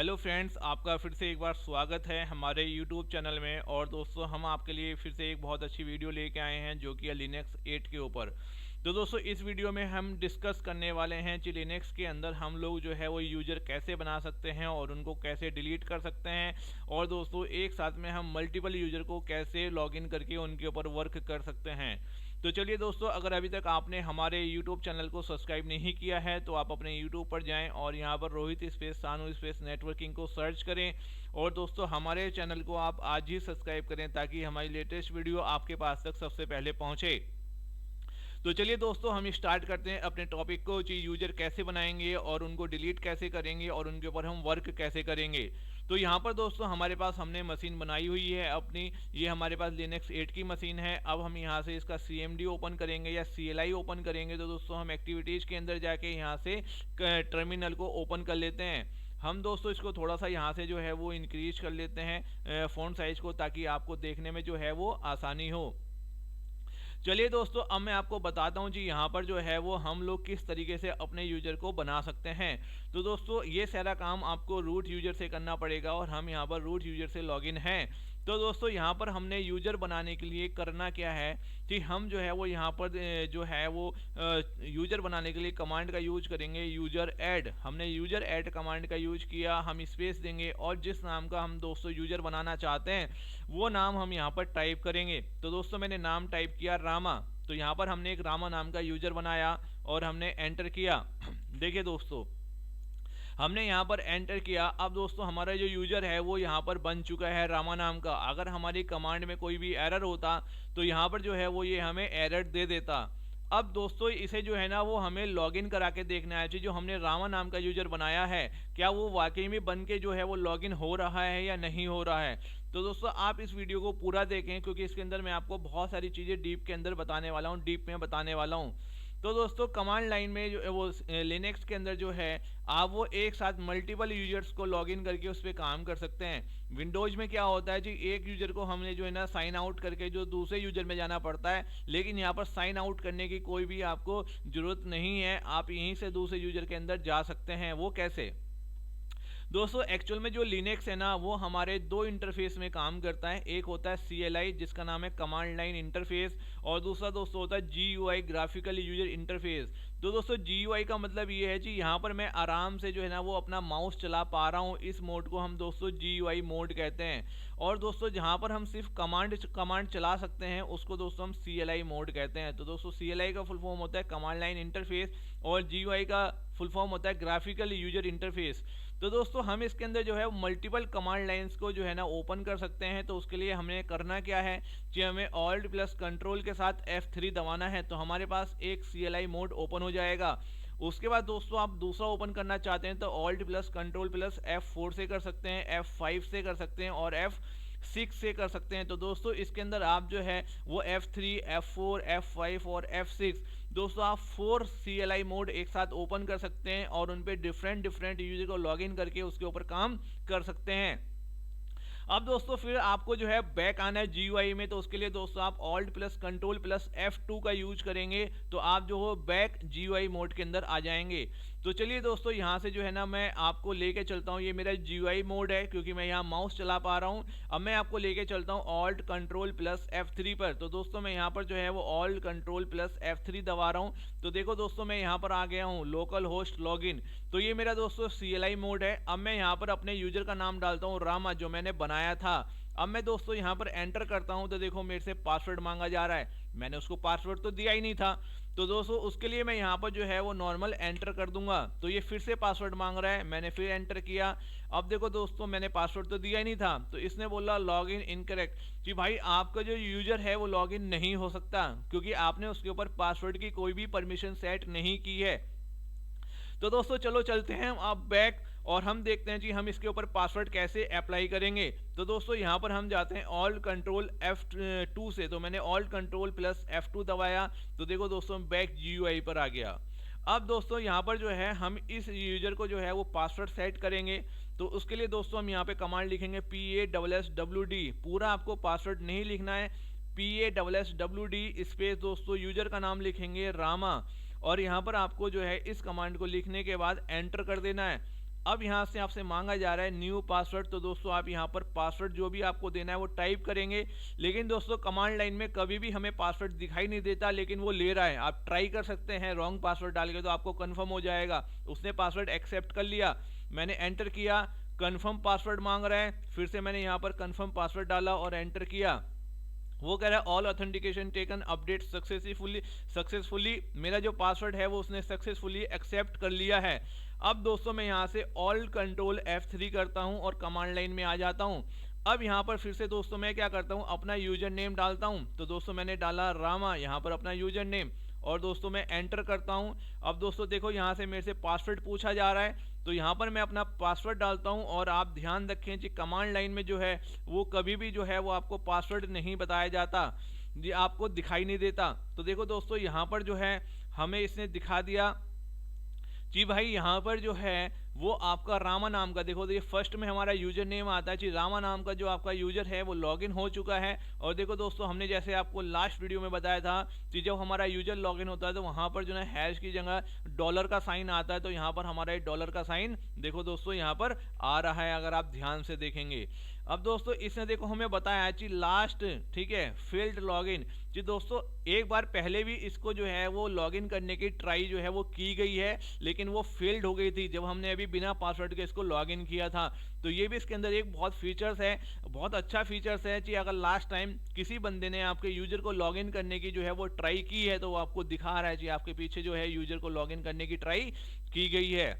Hello friends, आपका फिर से एक बार स्वागत है हमारे यूट्यूब चैनल में। और दोस्तों, हम आपके लिए फिर से एक बहुत अच्छी वीडियो लेके आए हैं जो कि है लिनक्स 8 के ऊपर। तो दोस्तों, इस वीडियो में हम डिस्कस करने वाले हैं कि लिनक्स के अंदर हम लोग जो है वो यूज़र कैसे बना सकते हैं और उनको कैसे डिलीट कर सकते हैं। और दोस्तों, एक साथ में हम मल्टीपल यूज़र को कैसे लॉगिन करके उनके ऊपर वर्क कर सकते हैं। तो चलिए दोस्तों, अगर अभी तक आपने हमारे यूट्यूब चैनल को सब्सक्राइब नहीं किया है तो आप अपने यूट्यूब पर जाएं और यहां पर रोहित स्पेस सानू स्पेस नेटवर्किंग को सर्च करें। और दोस्तों, हमारे चैनल को आप आज ही सब्सक्राइब करें ताकि हमारी लेटेस्ट वीडियो आपके पास तक सबसे पहले पहुंचे। तो चलिए दोस्तों, हम स्टार्ट करते हैं अपने टॉपिक को कि यूजर कैसे बनाएंगे और उनको डिलीट कैसे करेंगे और उनके ऊपर हम वर्क कैसे करेंगे। तो यहाँ पर दोस्तों, हमारे पास हमने मशीन बनाई हुई है अपनी। ये हमारे पास लिनक्स 8 की मशीन है। अब हम यहाँ से इसका CMD ओपन करेंगे या CLI ओपन करेंगे। तो दोस्तों, हम एक्टिविटीज़ के अंदर जाके यहाँ से टर्मिनल को ओपन कर लेते हैं। हम दोस्तों इसको थोड़ा सा यहाँ से जो है वो इंक्रीज कर लेते हैं फ़ॉन्ट साइज को, ताकि आपको देखने में जो है वो आसानी हो। चलिए दोस्तों, अब मैं आपको बताता हूँ जी यहाँ पर जो है वो हम लोग किस तरीके से अपने यूजर को बना सकते हैं। तो दोस्तों, ये सारा काम आपको रूट यूजर से करना पड़ेगा और हम यहाँ पर रूट यूजर से लॉगिन हैं। तो दोस्तों, यहाँ पर हमने यूजर बनाने के लिए करना क्या है कि हम जो है वो यहाँ पर जो है वो यूजर बनाने के लिए कमांड का यूज करेंगे, यूजर ऐड। हमने यूजर ऐड कमांड का यूज किया, हम स्पेस देंगे और जिस नाम का हम दोस्तों यूजर बनाना चाहते हैं वो नाम हम यहाँ पर टाइप करेंगे। तो दोस्तों, मैंने नाम टाइप किया रामा। तो यहाँ पर हमने एक रामा नाम का यूजर बनाया और हमने एंटर किया। देखिए दोस्तों, हमने यहाँ पर एंटर किया। अब दोस्तों, हमारा जो यूजर है वो यहाँ पर बन चुका है रामा नाम का। अगर हमारी कमांड में कोई भी एरर होता तो यहाँ पर जो है वो ये हमें एरर दे देता। अब दोस्तों, इसे जो है ना वो हमें लॉगिन करा के देखना है कि जो हमने रामा नाम का यूजर बनाया है क्या वो वाकई में बन के जो है वो लॉगिन हो रहा है या नहीं हो रहा है। तो दोस्तों, आप इस वीडियो को पूरा देखें क्योंकि इसके अंदर मैं आपको बहुत सारी चीज़ें डीप के अंदर बताने वाला हूँ, डीप में बताने वाला हूँ। तो दोस्तों, कमांड लाइन में जो वो लिनक्स के अंदर जो है आप वो एक साथ मल्टीपल यूजर्स को लॉगिन करके उस पर काम कर सकते हैं। विंडोज में क्या होता है कि एक यूजर को हमने जो है ना साइन आउट करके जो दूसरे यूजर में जाना पड़ता है, लेकिन यहाँ पर साइन आउट करने की कोई भी आपको जरूरत नहीं है। आप यहीं से दूसरे यूजर के अंदर जा सकते हैं। वो कैसे? दोस्तों, एक्चुअल में जो लिनक्स है ना वो हमारे दो इंटरफेस में काम करता है। एक होता है CLI जिसका नाम है कमांड लाइन इंटरफेस, और दूसरा दोस्तों होता है GUI ग्राफिकल यूजर इंटरफेस। तो दोस्तों, GUI का मतलब ये है कि यहाँ पर मैं आराम से जो है ना वो अपना माउस चला पा रहा हूँ। इस मोड को हम दोस्तों GUI मोड कहते हैं। और दोस्तों, जहाँ पर हम सिर्फ कमांड चला सकते हैं उसको दोस्तों हम CLI मोड कहते हैं। तो दोस्तों, CLI का फुल फॉर्म होता है कमांड लाइन इंटरफेस और GUI का फुल फॉर्म होता है ग्राफिकल यूजर इंटरफेस। तो दोस्तों, हम इसके अंदर जो है मल्टीपल कमांड लाइंस को जो है ना ओपन कर सकते हैं। तो उसके लिए हमने करना क्या है कि हमें ऑल्ट प्लस कंट्रोल के साथ F3 दबाना है। तो हमारे पास एक CLI मोड ओपन हो जाएगा। उसके बाद दोस्तों, आप दूसरा ओपन करना चाहते हैं तो alt plus control plus F4 से कर सकते हैं, F5 से कर सकते हैं और F6 से कर सकते हैं। तो दोस्तों, इसके अंदर आप जो है वो F3, F4, F5 और F6 दोस्तों आप 4 CLI मोड एक साथ ओपन कर सकते हैं और उन पे डिफरेंट यूजर को लॉगिन करके उसके ऊपर काम कर सकते हैं। अब दोस्तों, फिर आपको जो है बैक आना है GUI में। तो उसके लिए दोस्तों आप alt plus control plus F2 का यूज करेंगे तो आप जो हो बैक GUI मोड के अंदर आ जाएंगे। तो चलिए दोस्तों, यहाँ से जो है ना मैं आपको लेके चलता हूँ। ये मेरा GUI मोड है क्योंकि मैं यहाँ माउस चला पा रहा हूँ। अब मैं आपको लेके चलता हूँ ऑल्ट कंट्रोल प्लस F3 पर। तो दोस्तों, मैं यहाँ पर जो है वो ऑल्ट कंट्रोल प्लस F3 दबा रहा हूँ। तो देखो दोस्तों, मैं यहाँ पर आ गया हूँ लोकल होस्ट लॉगिन। तो ये मेरा दोस्तों CLI मोड है। अब मैं यहाँ पर अपने यूजर का नाम डालता हूँ रामा, जो मैंने बनाया था। अब मैं दोस्तों यहाँ पर एंटर करता हूँ तो देखो मेरे से पासवर्ड मांगा जा रहा है। मैंने उसको पासवर्ड तो दिया ही नहीं था। तो दोस्तों, उसके लिए मैं यहाँ पर जो है वो नॉर्मल एंटर कर दूंगा। तो ये फिर से पासवर्ड मांग रहा है, मैंने फिर एंटर किया। अब देखो दोस्तों, मैंने पासवर्ड तो दिया ही नहीं था। तो इसने बोला लॉग इन इनकरेक्ट, कि भाई आपका जो यूजर है वो लॉग इन नहीं हो सकता क्योंकि आपने उसके ऊपर पासवर्ड की कोई भी परमिशन सेट नहीं की है। तो दोस्तों, चलो चलते हैं अब बैक और हम देखते हैं कि हम इसके ऊपर पासवर्ड कैसे अप्लाई करेंगे। तो दोस्तों, यहाँ पर हम जाते हैं ऑल्ट कंट्रोल F2 से। तो मैंने ऑल्ट कंट्रोल प्लस F2 दबाया। तो देखो दोस्तों, बैक GUI पर आ गया। अब दोस्तों, यहाँ पर जो है हम इस यूजर को जो है वो पासवर्ड सेट करेंगे। तो उसके लिए दोस्तों हम यहाँ पे कमांड लिखेंगे PASSWD। पूरा आपको पासवर्ड नहीं लिखना है, PASSWD स्पेस दोस्तों यूजर का नाम लिखेंगे रामा। और यहाँ पर आपको जो है इस कमांड को लिखने के बाद एंटर कर देना है। अब यहाँ से आपसे मांगा जा रहा है न्यू पासवर्ड। तो दोस्तों आप यहाँ पर पासवर्ड जो भी आपको देना है वो टाइप करेंगे, लेकिन दोस्तों कमांड लाइन में कभी भी हमें पासवर्ड दिखाई नहीं देता, लेकिन वो ले रहा है। आप ट्राई कर सकते हैं रॉन्ग पासवर्ड डाल के, तो आपको कंफर्म हो जाएगा। उसने पासवर्ड एक्सेप्ट कर लिया, मैंने एंटर किया, कंफर्म पासवर्ड मांग रहा है, फिर से मैंने यहाँ पर कंफर्म पासवर्ड डाला और एंटर किया। वो कह रहा है all authentication taken update successfully मेरा जो पासवर्ड है वो उसने सक्सेसफुली एक्सेप्ट कर लिया है। अब दोस्तों मैं यहाँ से ऑल कंट्रोल F3 करता हूँ और कमांड लाइन में आ जाता हूँ। अब यहाँ पर फिर से दोस्तों मैं क्या करता हूँ, अपना यूजर नेम डालता हूँ। तो दोस्तों मैंने डाला रामा यहाँ पर अपना यूजर नेम, और दोस्तों मैं एंटर करता हूँ। अब दोस्तों देखो यहाँ से मेरे से पासवर्ड पूछा जा रहा है, तो यहाँ पर मैं अपना पासवर्ड डालता हूँ। और आप ध्यान रखें कि कमांड लाइन में जो है वो कभी भी जो है वो आपको पासवर्ड नहीं बताया जाता, ये आपको दिखाई नहीं देता। तो देखो दोस्तों यहाँ पर जो है हमें इसने दिखा दिया जी भाई, यहाँ पर जो है वो आपका रामा नाम का, देखो ये फर्स्ट में हमारा यूजर नेम आता है जी, रामा नाम का जो आपका यूजर है वो लॉगिन हो चुका है। और देखो दोस्तों हमने जैसे आपको लास्ट वीडियो में बताया था कि जब हमारा यूजर लॉगिन होता है तो वहाँ पर जो है हैश की जगह डॉलर का साइन आता है, तो यहाँ पर हमारा ये डॉलर का साइन देखो दोस्तों यहाँ पर आ रहा है, अगर आप ध्यान से देखेंगे। अब दोस्तों इसने देखो हमें बताया कि लास्ट, ठीक है, फेल्ड लॉगिन जी। दोस्तों एक बार पहले भी इसको जो है वो लॉगिन करने की ट्राई जो है वो की गई है, लेकिन वो फेल्ड हो गई थी जब हमने अभी बिना पासवर्ड के इसको लॉगिन किया था। तो ये भी इसके अंदर एक बहुत फीचर्स है, बहुत अच्छा फीचर्स है कि अगर लास्ट टाइम किसी बंदे ने आपके यूजर को लॉगिन करने की जो है वो ट्राई की है, तो वो आपको दिखा रहा है कि आपके पीछे जो है यूजर को लॉगिन करने की ट्राई की गई है।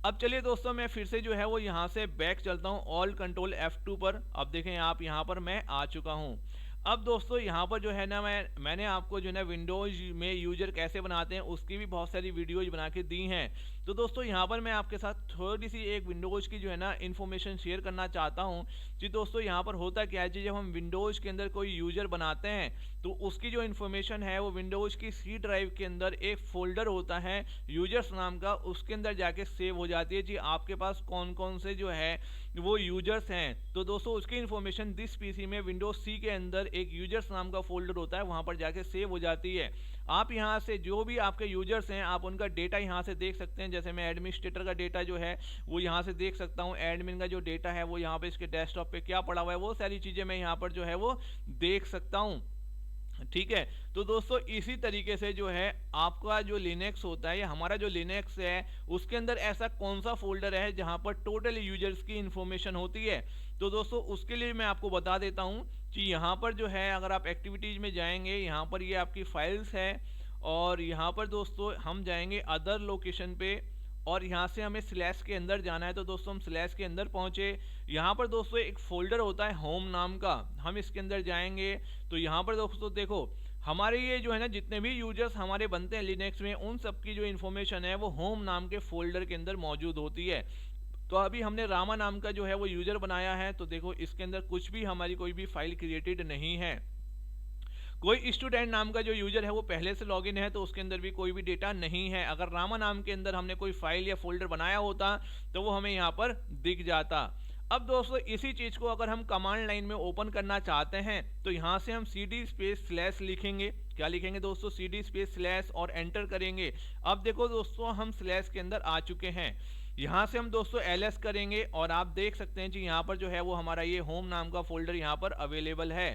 अब चलिए दोस्तों मैं फिर से जो है वो यहाँ से बैक चलता हूँ ऑल कंट्रोल F2 पर। अब देखें आप यहाँ पर मैं आ चुका हूँ। अब दोस्तों यहाँ पर जो है ना मैंने आपको जो है ना विंडोज में यूजर कैसे बनाते हैं उसकी भी बहुत सारी वीडियोज बना के दी हैं। तो दोस्तों यहाँ पर मैं आपके साथ थोड़ी सी एक विंडोज की जो है ना इन्फॉर्मेशन शेयर करना चाहता हूँ कि दोस्तों यहाँ पर होता क्या है जी, जब हम विंडोज के अंदर कोई यूजर बनाते हैं तो उसकी जो इन्फॉर्मेशन है वो विंडोज की सी ड्राइव के अंदर एक फोल्डर होता है यूजर्स नाम का, उसके अंदर जाके सेव हो जाती है जी आपके पास कौन कौन से जो है वो यूजर्स हैं। तो दोस्तों उसकी इन्फॉर्मेशन दिस पीसी में विंडोज सी के अंदर एक यूजर्स नाम का फोल्डर होता है, वहां पर जाके सेव हो जाती है। आप यहां से जो भी आपके यूजर्स हैं आप उनका डेटा यहां से देख सकते हैं। जैसे मैं एडमिनिस्ट्रेटर का डेटा जो है वो यहां से देख सकता हूं, एडमिन का जो डेटा है वो यहाँ पे इसके डेस्कटॉप पे क्या पड़ा हुआ है वो सारी चीजें मैं यहाँ पर जो है वो देख सकता हूँ, ठीक है। तो दोस्तों इसी तरीके से जो है आपका जो लिनक्स होता है या हमारा जो लिनक्स है उसके अंदर ऐसा कौन सा फोल्डर है जहां पर टोटल यूजर्स की इंफॉर्मेशन होती है। तो दोस्तों उसके लिए मैं आपको बता देता हूं कि यहाँ पर जो है अगर आप एक्टिविटीज में जाएंगे, यहाँ पर ये आपकी फाइल्स है, और यहाँ पर दोस्तों हम जाएंगे अदर लोकेशन पे, और यहाँ से हमें स्लैश के अंदर जाना है। तो दोस्तों हम स्लैश के अंदर पहुंचे, यहाँ पर दोस्तों एक फोल्डर होता है होम नाम का, हम इसके अंदर जाएंगे। तो यहाँ पर दोस्तों देखो हमारे ये जो है ना जितने भी यूजर्स हमारे बनते हैं लिनक्स में उन सब की जो इन्फॉर्मेशन है वो होम नाम के फोल्डर के अंदर मौजूद होती है। तो अभी हमने रामा नाम का जो है वो यूजर बनाया है, तो देखो इसके अंदर कुछ भी हमारी कोई भी फाइल क्रिएटेड नहीं है। कोई स्टूडेंट नाम का जो यूजर है वो पहले से लॉगिन है तो उसके अंदर भी कोई भी डेटा नहीं है। अगर रामा नाम के अंदर हमने कोई फाइल या फोल्डर बनाया होता तो वो हमें यहाँ पर दिख जाता। अब दोस्तों इसी चीज को अगर हम कमांड लाइन में ओपन करना चाहते हैं तो यहाँ से हम cd स्पेस स्लैश लिखेंगे। क्या लिखेंगे दोस्तों? cd स्पेस स्लैश और एंटर करेंगे। अब देखो दोस्तों हम स्लैश के अंदर आ चुके हैं। यहाँ से हम दोस्तों ls करेंगे और आप देख सकते हैं कि यहाँ पर जो है वो हमारा ये होम नाम का फोल्डर यहाँ पर अवेलेबल है।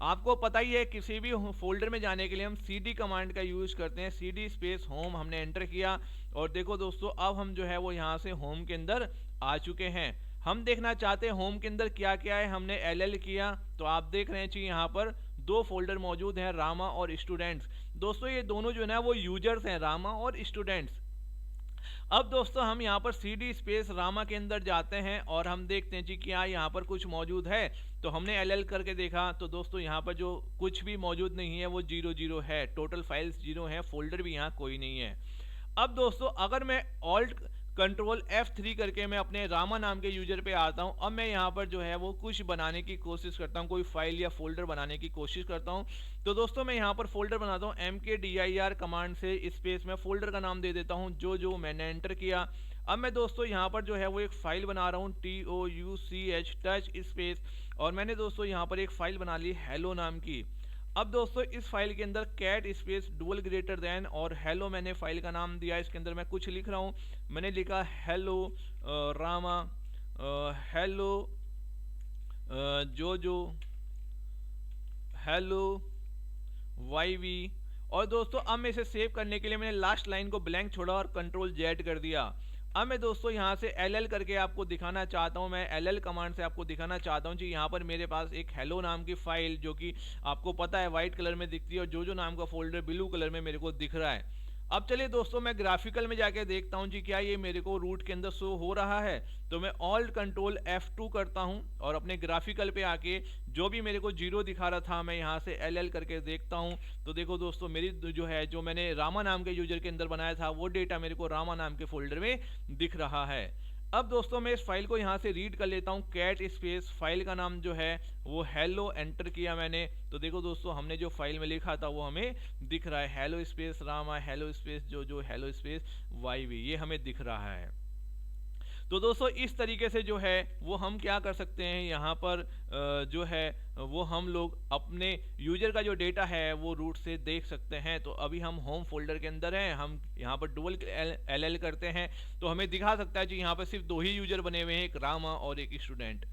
आपको पता ही है किसी भी फोल्डर में जाने के लिए हम cd कमांड का यूज करते हैं। cd स्पेस होम हमने एंटर किया और देखो दोस्तों अब हम जो है वो यहाँ से होम के अंदर आ चुके हैं। हम देखना चाहते हैं होम के अंदर क्या क्या है। हमने ll किया तो आप देख रहे हैं कि यहाँ पर दो फोल्डर मौजूद हैं, रामा और स्टूडेंट्स। दोस्तों ये दोनों जो है ना वो यूजर्स हैं, रामा और स्टूडेंट्स। अब दोस्तों हम यहाँ पर cd स्पेस रामा के अंदर जाते हैं और हम देखते हैं जी क्या यहाँ पर कुछ मौजूद है। तो हमने ll करके देखा तो दोस्तों यहाँ पर जो कुछ भी मौजूद नहीं है वो 00 है, टोटल फाइल्स 0 है, फोल्डर भी यहाँ कोई नहीं है। अब दोस्तों अगर मैं ऑल्ट कंट्रोल F3 करके मैं अपने रामा नाम के यूजर पे आता हूं, अब मैं यहाँ पर जो है वो कुछ बनाने की कोशिश करता हूं, कोई फाइल या फोल्डर बनाने की कोशिश करता हूं। तो दोस्तों मैं यहाँ पर फोल्डर बनाता हूं mkdir कमांड से, स्पेस में फोल्डर का नाम दे देता हूं जो मैंने एंटर किया। अब मैं दोस्तों यहाँ पर जो है वो एक फाइल बना रहा हूँ touch टच स्पेस, और मैंने दोस्तों यहाँ पर एक फाइल बना ली हेलो नाम की। अब दोस्तों इस फाइल के अंदर cat space dual greater than और हेलो मैंने फाइल का नाम दिया। इसके अंदर मैं कुछ लिख रहा हूँ, मैंने लिखा हेलो रामा, हेलो जोजो, हेलो YV। और दोस्तों अब मैं इसे सेव करने के लिए मैंने लास्ट लाइन को ब्लैंक छोड़ा और कंट्रोल Z कर दिया। अब मैं दोस्तों यहाँ से LL करके आपको दिखाना चाहता हूँ, मैं LL कमांड से आपको दिखाना चाहता हूँ जी यहाँ पर मेरे पास एक हेलो नाम की फाइल जो कि आपको पता है वाइट कलर में दिखती है और जो नाम का फोल्डर ब्लू कलर में मेरे को दिख रहा है। अब चलिए दोस्तों मैं ग्राफिकल में जाके देखता हूँ जी क्या ये मेरे को रूट के अंदर शो हो रहा है। तो मैं ऑल्ट कंट्रोल F2 करता हूँ और अपने ग्राफिकल पे आके जो भी मेरे को 0 दिखा रहा था मैं यहाँ से LL करके देखता हूँ। तो देखो दोस्तों मेरी जो है जो मैंने रामा नाम के यूजर के अंदर बनाया था वो डेटा मेरे को रामा नाम के फोल्डर में दिख रहा है। अब दोस्तों मैं इस फाइल को यहाँ से रीड कर लेता हूँ, कैट स्पेस फाइल का नाम जो है वो हेलो एंटर किया मैंने। तो देखो दोस्तों हमने जो फाइल में लिखा था वो हमें दिख रहा है, hello space Rama, hello space जो हेलो स्पेस YV, ये हमें दिख रहा है। तो दोस्तों इस तरीके से जो है वो हम क्या कर सकते हैं यहाँ पर जो है वो हम लोग अपने यूजर का जो डेटा है वो रूट से देख सकते हैं। तो अभी हम होम फोल्डर के अंदर हैं, हम यहाँ पर डुअल LL करते हैं तो हमें दिखा सकता है कि यहाँ पर सिर्फ 2 ही यूजर बने हुए हैं, एक रामा और एक स्टूडेंट।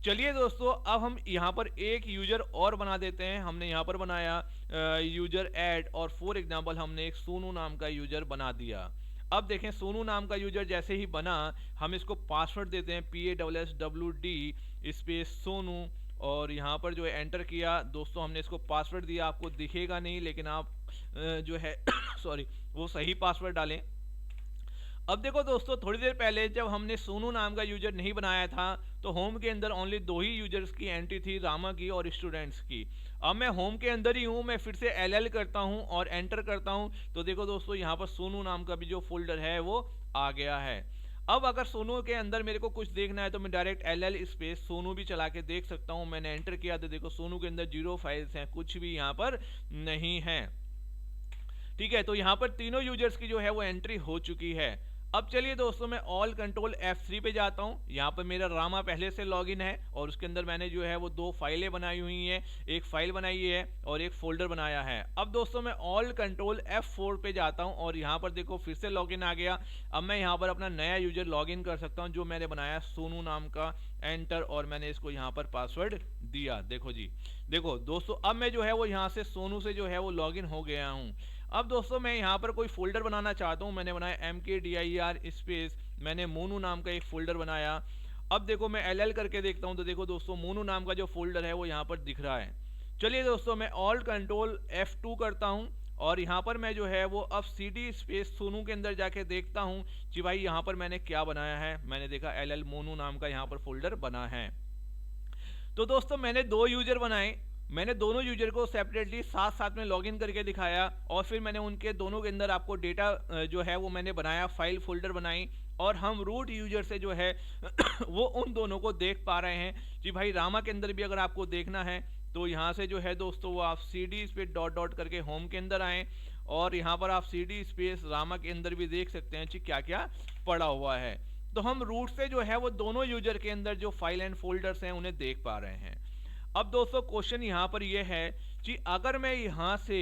चलिए दोस्तों अब हम यहाँ पर एक यूजर और बना देते हैं। हमने यहाँ पर बनाया यूजर ऐड और फॉर एग्जाम्पल हमने एक सोनू नाम का यूजर बना दिया। अब देखें सोनू नाम का यूजर जैसे ही बना हम इसको पासवर्ड देते हैं PASSWD स्पेस सोनू और यहाँ पर जो है एंटर किया। दोस्तों हमने इसको पासवर्ड दिया, आपको दिखेगा नहीं लेकिन आप जो है सॉरी वो सही पासवर्ड डालें। अब देखो दोस्तों थोड़ी देर पहले जब हमने सोनू नाम का यूजर नहीं बनाया था तो होम के अंदर ओनली 2 ही यूजर्स की एंट्री थी, रामा की और स्टूडेंट्स की। अब मैं होम के अंदर ही हूँ, मैं फिर से LL करता हूँ और एंटर करता हूँ तो देखो दोस्तों यहाँ पर सोनू नाम का भी जो फोल्डर है वो आ गया है। अब अगर सोनू के अंदर मेरे को कुछ देखना है तो मैं डायरेक्ट LL स्पेस सोनू भी चला के देख सकता हूँ। मैंने एंटर किया तो देखो सोनू के अंदर 0 फाइल्स हैं, कुछ भी यहाँ पर नहीं है। ठीक है, तो यहाँ पर तीनों यूजर्स की जो है वो एंट्री हो चुकी है। अब चलिए दोस्तों मैं ऑल कंट्रोल F3 पे जाता हूँ। यहाँ पर मेरा रामा पहले से लॉगिन है और उसके अंदर मैंने जो है वो 2 फाइलें बनाई हुई हैं, एक फाइल बनाई है और एक फोल्डर बनाया है। अब दोस्तों मैं ऑल कंट्रोल F4 पे जाता हूँ और यहाँ पर देखो फिर से लॉगिन आ गया। अब मैं यहाँ पर अपना नया यूजर लॉगिन कर सकता हूँ जो मैंने बनाया सोनू नाम का, एंटर और मैंने इसको यहाँ पर पासवर्ड दिया। देखो जी, देखो दोस्तों अब मैं जो है वो यहाँ से सोनू से जो है वो लॉगिन हो गया हूँ। अब दोस्तों मैं यहाँ पर कोई फोल्डर बनाना चाहता हूँ, मैंने बनाया MKDIR स्पेस, मैंने मोनू नाम का एक फोल्डर बनाया। अब देखो मैं LL करके देखता हूँ तो देखो दोस्तों मोनू नाम का जो फोल्डर है वो यहाँ पर दिख रहा है। चलिए दोस्तों मैं ऑल कंट्रोल F2 करता हूँ और यहाँ पर मैं जो है वो अब CD स्पेस सोनू के अंदर जाके देखता हूँ कि भाई यहाँ पर मैंने क्या बनाया है। मैंने देखा LL मोनू नाम का यहाँ पर फोल्डर बना है। तो दोस्तों मैंने 2 यूजर बनाए, मैंने दोनों यूजर को सेपरेटली साथ साथ में लॉगिन करके दिखाया और फिर मैंने उनके दोनों के अंदर आपको डेटा जो है वो मैंने बनाया, फाइल फोल्डर बनाई और हम रूट यूजर से जो है वो उन दोनों को देख पा रहे हैं कि भाई रामा के अंदर भी अगर आपको देखना है तो यहाँ से जो है दोस्तों वो आप CD स्पेस डॉट डॉट करके होम के अंदर आए और यहाँ पर आप CD स्पेस रामा के अंदर भी देख सकते हैं कि क्या क्या पड़ा हुआ है। तो हम रूट से जो है वो दोनों यूजर के अंदर जो फाइल एंड फोल्डर्स हैं उन्हें देख पा रहे हैं। अब दोस्तों क्वेश्चन यहाँ पर यह है कि अगर मैं यहाँ से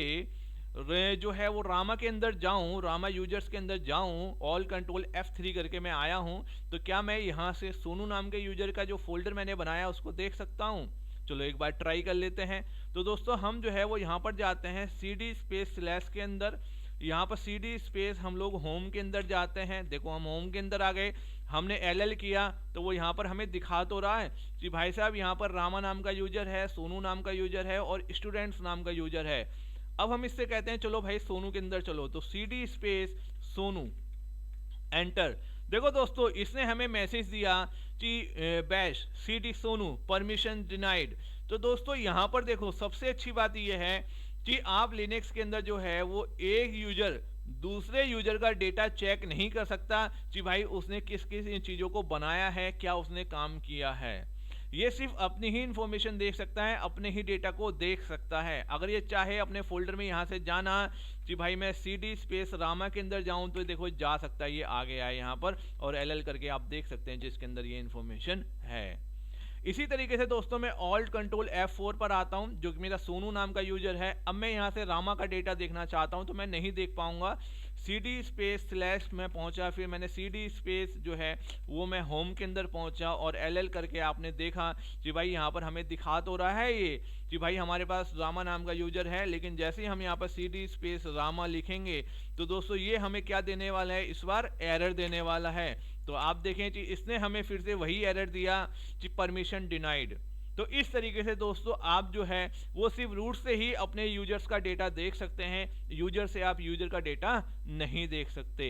जो है वो रामा के अंदर जाऊं, रामा यूजर्स के अंदर जाऊं, ऑल कंट्रोल F3 करके मैं आया हूं तो क्या मैं यहाँ से सोनू नाम के यूजर का जो फोल्डर मैंने बनाया उसको देख सकता हूं? चलो एक बार ट्राई कर लेते हैं। तो दोस्तों हम जो है वो यहाँ पर जाते हैं CD स्पेस स्लैश के अंदर, यहाँ पर CD स्पेस हम लोग होम के अंदर जाते हैं। देखो हम होम के अंदर आ गए, हमने LL किया तो वो यहाँ पर हमें दिखा तो रहा है कि भाई साहब यहाँ पर रामा नाम का यूजर है, सोनू नाम का यूजर है और स्टूडेंट्स नाम का यूजर है। अब हम इससे कहते हैं चलो भाई सोनू के अंदर चलो, तो CD स्पेस सोनू एंटर। देखो दोस्तों इसने हमें मैसेज दिया कि bash CD Sonu permission denied. तो दोस्तों यहाँ पर देखो सबसे अच्छी बात यह है कि आप लिनक्स के अंदर जो है वो एक यूजर दूसरे यूजर का डेटा चेक नहीं कर सकता कि भाई उसने किस किस चीज़ों को बनाया है, क्या उसने काम किया है। ये सिर्फ अपनी ही इंफॉर्मेशन देख सकता है, अपने ही डेटा को देख सकता है। अगर ये चाहे अपने फोल्डर में यहाँ से जाना कि भाई मैं CD स्पेस रामा के अंदर जाऊँ तो देखो जा सकता है, ये आ गया है यहाँ पर और LL करके आप देख सकते हैं जिसके अंदर ये इंफॉर्मेशन है। इसी तरीके से दोस्तों मैं ऑल्ट कंट्रोल F4 पर आता हूं, जो कि मेरा सोनू नाम का यूजर है। अब मैं यहां से रामा का डेटा देखना चाहता हूं तो मैं नहीं देख पाऊंगा। CD स्पेस स्लैश में पहुंचा, फिर मैंने CD स्पेस जो है वो मैं होम के अंदर पहुंचा और LL करके आपने देखा कि भाई यहाँ पर हमें दिखा तो रहा है ये कि भाई हमारे पास रामा नाम का यूजर है, लेकिन जैसे ही हम यहाँ पर CD स्पेस रामा लिखेंगे तो दोस्तों ये हमें क्या देने वाला है, इस बार एरर देने वाला है। तो आप देखें कि इसने हमें फिर से वही एरर दिया कि परमिशन डिनाइड। तो इस तरीके से दोस्तों आप जो है वो सिर्फ रूट से ही अपने यूजर्स का डेटा देख सकते हैं, यूजर से आप यूजर का डेटा नहीं देख सकते।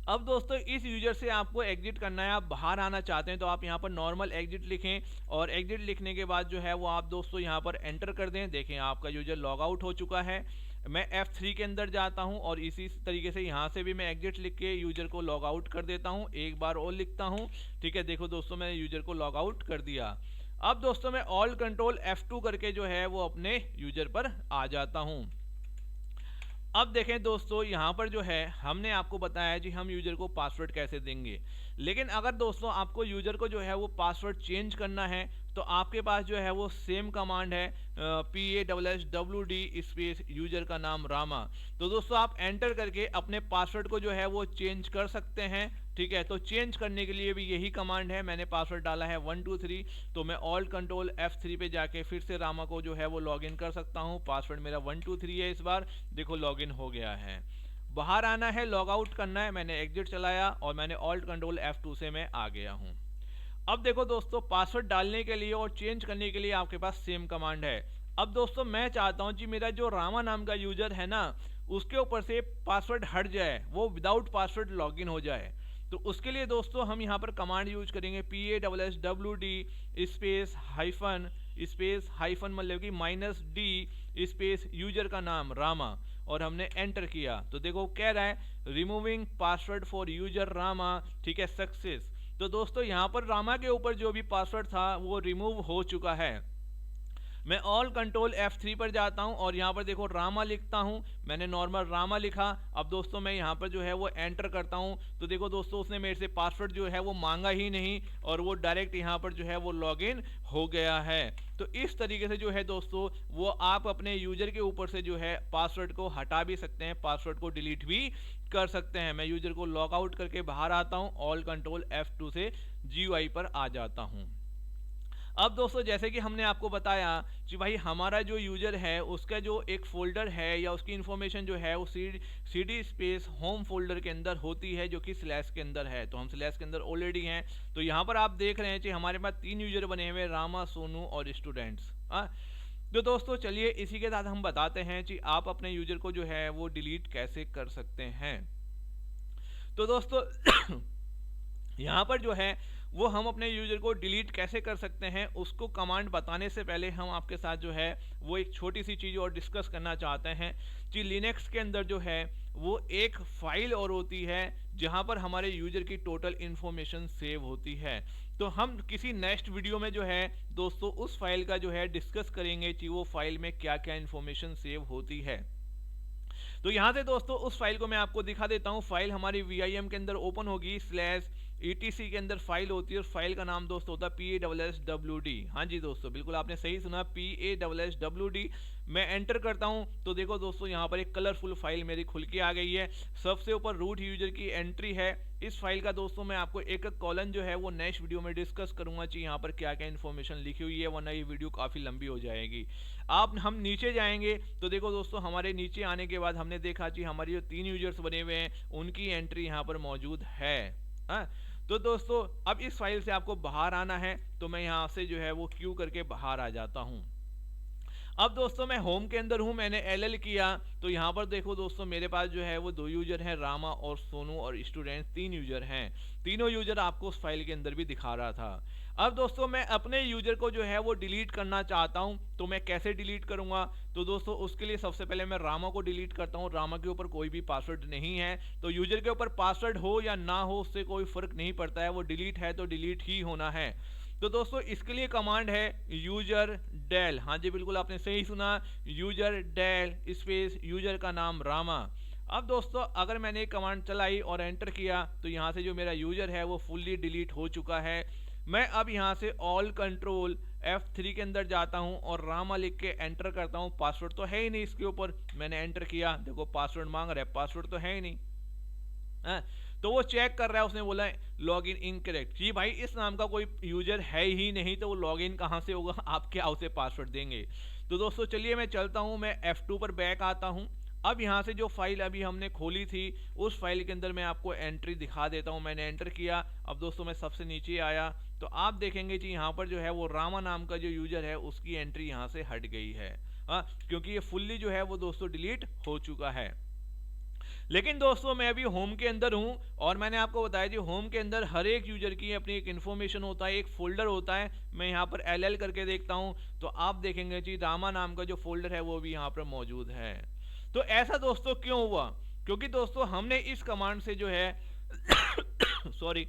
अब दोस्तों इस यूजर से आपको एग्जिट करना है, आप बाहर आना चाहते हैं तो आप यहाँ पर नॉर्मल एग्जिट लिखें और एग्जिट लिखने के बाद जो है वो आप दोस्तों यहाँ पर एंटर कर दें। देखें आपका यूजर लॉग आउट हो चुका है। मैं F3 के अंदर जाता हूं और इसी तरीके से यहाँ से भी मैं एग्जिट लिख के यूजर को लॉग आउट कर देता हूं। एक बार और लिखता हूं, ठीक है। देखो दोस्तों मैंने यूजर को लॉग आउट कर दिया। अब दोस्तों मैं ऑल कंट्रोल F2 करके जो है वो अपने यूजर पर आ जाता हूं। अब देखें दोस्तों यहाँ पर जो है हमने आपको बताया जी हम यूजर को पासवर्ड कैसे देंगे, लेकिन अगर दोस्तों आपको यूजर को जो है वो पासवर्ड चेंज करना है तो आपके पास जो है वो सेम कमांड है PASSWD स्पेस यूजर का नाम रामा। तो दोस्तों आप एंटर करके अपने पासवर्ड को जो है वो चेंज कर सकते हैं, ठीक है। तो चेंज करने के लिए भी यही कमांड है। मैंने पासवर्ड डाला है 123, तो मैं ऑल्ट कंट्रोल F3 पे जाके फिर से रामा को जो है वो लॉगिन कर सकता हूँ। पासवर्ड मेरा 123 है। इस बार देखो लॉगिन हो गया है। बाहर आना है, लॉग आउट करना है, मैंने एग्जिट चलाया और मैंने ऑल्ट कंट्रोल F2 से मैं आ गया हूँ। अब देखो दोस्तों पासवर्ड डालने के लिए और चेंज करने के लिए आपके पास सेम कमांड है। अब दोस्तों मैं चाहता हूं कि मेरा जो रामा नाम का यूजर है ना उसके ऊपर से पासवर्ड हट जाए, वो विदाउट पासवर्ड लॉगिन हो जाए। तो उसके लिए दोस्तों हम यहाँ पर कमांड यूज करेंगे PASSWD स्पेस हाइफन मतलब कि -D स्पेस यूजर का नाम रामा, और हमने एंटर किया तो देखो कह रहा है removing password for user Rama, ठीक है, सक्सेस। तो दोस्तों यहाँ पर रामा के ऊपर जो भी पासवर्ड था वो रिमूव हो चुका है। मैं ऑल कंट्रोल F3 पर जाता हूं और यहाँ पर देखो रामा लिखता हूं, मैंने नॉर्मल रामा लिखा। अब दोस्तों मैं यहाँ पर जो है वो एंटर करता हूं तो देखो दोस्तों उसने मेरे से पासवर्ड जो है वो मांगा ही नहीं और वो डायरेक्ट यहाँ पर जो है वो लॉगिन हो गया है। तो इस तरीके से जो है दोस्तों वो आप अपने यूजर के ऊपर से जो है पासवर्ड को हटा भी सकते हैं, पासवर्ड को डिलीट भी कर सकते हैं। मैं यूजर को लॉग आउट करके बाहर आता हूं, ऑल कंट्रोल F2 से GUI पर आ जाता हूं। अब दोस्तों जैसे कि हमने आपको बताया कि भाई हमारा जो यूजर है उसका जो एक फोल्डर है या उसकी इंफॉर्मेशन जो है वो CD स्पेस होम फोल्डर के अंदर होती है, जो कि स्लैश के अंदर है। तो हम स्लैश के अंदर ऑलरेडी हैं। तो यहाँ पर आप देख रहे हैं कि हमारे पास 3 यूजर बने हुए, रामा, सोनू और स्टूडेंट्स। तो दोस्तों चलिए इसी के साथ हम बताते हैं कि आप अपने यूजर को जो है वो डिलीट कैसे कर सकते हैं। तो दोस्तों यहाँ पर जो है वो हम अपने यूजर को डिलीट कैसे कर सकते हैं उसको कमांड बताने से पहले हम आपके साथ जो है वो एक छोटी सी चीज़ और डिस्कस करना चाहते हैं कि लिनक्स के अंदर जो है वो एक फाइल और होती है जहां पर हमारे यूजर की टोटल इन्फॉर्मेशन सेव होती है। तो हम किसी नेक्स्ट वीडियो में जो है दोस्तों उस फाइल का जो है डिस्कस करेंगे कि वो फाइल में क्या क्या इन्फॉर्मेशन सेव होती है। तो यहाँ से दोस्तों उस फाइल को मैं आपको दिखा देता हूँ। फाइल हमारी VIM के अंदर ओपन होगी, /etc के अंदर फाइल होती है और फाइल का नाम दोस्तों होता है PASSWD। हाँ जी दोस्तों बिल्कुल आपने सही सुना, PASSWD। मैं एंटर करता हूं तो देखो दोस्तों यहाँ पर एक कलरफुल फाइल मेरी खुल के आ गई है। सबसे ऊपर रूट यूजर की एंट्री है। इस फाइल का दोस्तों मैं आपको एक कॉलन जो है वो नेक्स्ट वीडियो में डिस्कस करूंगा कि यहाँ पर क्या क्या इन्फॉर्मेशन लिखी हुई है, वरना ये वीडियो काफ़ी लंबी हो जाएगी। हम नीचे जाएंगे तो देखो दोस्तों हमारे नीचे आने के बाद हमने देखा कि हमारे जो 3 यूजर्स बने हुए हैं उनकी एंट्री यहाँ पर मौजूद है। तो दोस्तों अब इस फाइल से आपको बाहर आना है, तो मैं यहाँ से जो है वो क्यू करके बाहर आ जाता हूँ। अब दोस्तों मैं होम के अंदर हूँ, मैंने LL किया तो यहाँ पर देखो दोस्तों मेरे पास जो है वो 2 यूजर हैं, रामा और सोनू, और स्टूडेंट 3 यूजर हैं। तीनों यूजर आपको उस फाइल के अंदर भी दिखा रहा था। अब दोस्तों मैं अपने यूजर को जो है वो डिलीट करना चाहता हूं, तो मैं कैसे डिलीट करूंगा? तो दोस्तों उसके लिए सबसे पहले मैं रामा को डिलीट करता हूं। रामा के ऊपर कोई भी पासवर्ड नहीं है, तो यूजर के ऊपर पासवर्ड हो या ना हो उससे कोई फर्क नहीं पड़ता है, वो डिलीट है तो डिलीट ही होना है। तो दोस्तों इसके लिए कमांड है यूजर डेल। हाँ जी बिल्कुल आपने सही सुना, यूजर डेल स्पेस यूजर का नाम रामा। अब दोस्तों अगर मैंने एक कमांड चलाई और एंटर किया तो यहाँ से जो मेरा यूजर है वो फुल्ली डिलीट हो चुका है। मैं अब यहाँ से ऑल कंट्रोल F3 के अंदर जाता हूँ और रामा लिख के एंटर करता हूँ। पासवर्ड तो है ही नहीं इसके ऊपर, मैंने एंटर किया, देखो पासवर्ड मांग रहा है, पासवर्ड तो है ही नहीं है। तो वो चेक कर रहा है, उसने बोला लॉग इन इनकरेक्ट। जी भाई, इस नाम का कोई यूजर है ही नहीं, तो वो लॉग इन कहाँ से होगा, आप क्या उसे पासवर्ड देंगे। तो दोस्तों चलिए मैं चलता हूँ, मैं F2 पर बैक आता हूँ। अब यहाँ से जो फाइल अभी हमने खोली थी उस फाइल के अंदर मैं आपको एंट्री दिखा देता हूँ। मैंने एंटर किया, अब दोस्तों मैं सबसे नीचे आया तो आप देखेंगे जी यहाँ पर जो है वो रामा नाम का जो यूजर है उसकी एंट्री यहाँ से हट गई है। हाँ, क्योंकि ये फुल्ली जो है वो दोस्तों डिलीट हो चुका है। लेकिन दोस्तों मैं अभी होम के अंदर हूं और मैंने आपको बताया जी होम के अंदर हर एक यूजर की अपनी एक इन्फॉर्मेशन होता है, एक फोल्डर होता है। मैं यहाँ पर LL करके देखता हूं तो आप देखेंगे जी रामा नाम का जो फोल्डर है वो भी यहाँ पर मौजूद है। तो ऐसा दोस्तों क्यों हुआ, क्योंकि दोस्तों हमने इस कमांड से जो है सॉरी,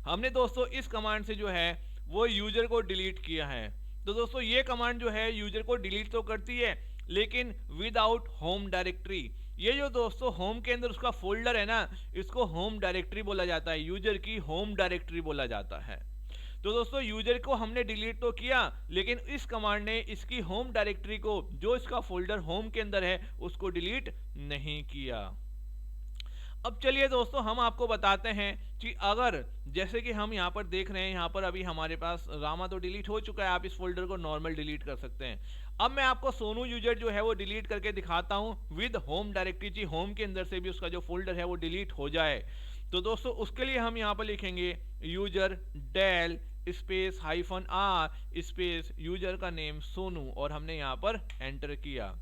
हमने दोस्तों इस कमांड से जो है वो यूजर को डिलीट किया है। तो दोस्तों ये कमांड जो है यूजर को डिलीट तो करती है लेकिन विदाउट होम डायरेक्टरी। ये जो दोस्तों होम के अंदर उसका फोल्डर है ना, इसको होम डायरेक्टरी बोला जाता है, यूजर की होम डायरेक्टरी बोला जाता है। तो दोस्तों यूजर को हमने डिलीट तो किया लेकिन इस कमांड ने इसकी होम डायरेक्टरी को, जो इसका फोल्डर होम के अंदर है, उसको डिलीट नहीं किया। अब चलिए दोस्तों हम आपको बताते हैं कि अगर जैसे कि हम यहाँ पर देख रहे हैं, यहाँ पर अभी हमारे पास रामा तो डिलीट हो चुका है, आप इस फोल्डर को नॉर्मल डिलीट कर सकते हैं। अब मैं आपको सोनू यूजर जो है वो डिलीट करके दिखाता हूँ विद होम डायरेक्टरी, जी होम के अंदर से भी उसका जो फोल्डर है वो डिलीट हो जाए। तो दोस्तों उसके लिए हम यहाँ पर लिखेंगे user del space -r space user का नेम सोनू और हमने यहाँ पर एंटर किया।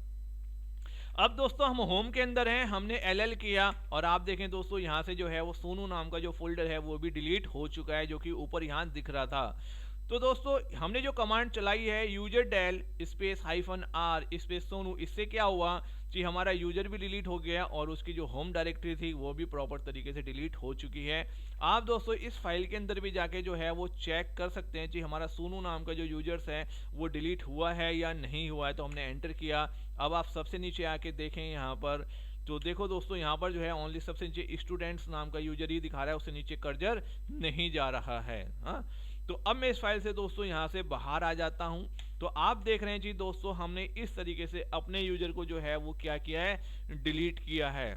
अब दोस्तों हम होम के अंदर हैं, हमने LL किया और आप देखें दोस्तों यहाँ से जो है वो सोनू नाम का जो फोल्डर है वो भी डिलीट हो चुका है, जो कि ऊपर यहाँ दिख रहा था। तो दोस्तों हमने जो कमांड चलाई है user del space -r space Sonu, इससे क्या हुआ कि हमारा यूजर भी डिलीट हो गया और उसकी जो होम डायरेक्टरी थी वो भी प्रॉपर तरीके से डिलीट हो चुकी है। आप दोस्तों इस फाइल के अंदर भी जाके जो है वो चेक कर सकते हैं कि हमारा सोनू नाम का जो यूजर्स है वो डिलीट हुआ है या नहीं हुआ है। तो हमने एंटर किया, अब आप सबसे नीचे आके देखें यहाँ पर, तो देखो दोस्तों यहाँ पर जो है ओनली सबसे नीचे स्टूडेंट्स नाम का यूजर ही दिखा रहा है, उससे नीचे कर्जर नहीं जा रहा है। हाँ, तो अब मैं इस फाइल से दोस्तों यहाँ से बाहर आ जाता हूँ। तो आप देख रहे हैं जी दोस्तों हमने इस तरीके से अपने यूजर को जो है वो क्या किया है, डिलीट किया है।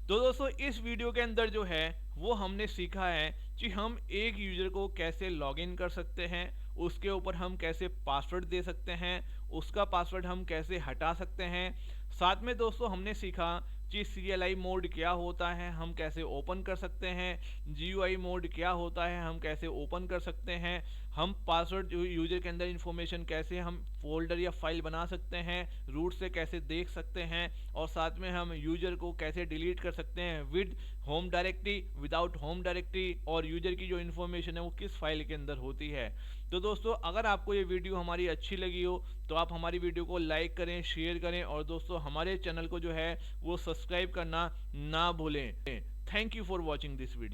तो दोस्तों इस वीडियो के अंदर जो है वो हमने सीखा है कि हम एक यूजर को कैसे लॉगिन कर सकते हैं, उसके ऊपर हम कैसे पासवर्ड दे सकते हैं, उसका पासवर्ड हम कैसे हटा सकते हैं। साथ में दोस्तों हमने सीखा कि CLI मोड क्या होता है, हम कैसे ओपन कर सकते हैं, GUI मोड क्या होता है, हम कैसे ओपन कर सकते हैं, हम पासवर्ड यूजर के अंदर इंफॉर्मेशन कैसे हम फोल्डर या फाइल बना सकते हैं, रूट से कैसे देख सकते हैं, और साथ में हम यूजर को कैसे डिलीट कर सकते हैं with home directory, without home directory, और यूजर की जो इन्फॉर्मेशन है वो किस फाइल के अंदर होती है। तो दोस्तों अगर आपको ये वीडियो हमारी अच्छी लगी हो तो आप हमारी वीडियो को लाइक करें, शेयर करें और दोस्तों हमारे चैनल को जो है वो सब्सक्राइब करना ना भूलें। Thank you for watching this video.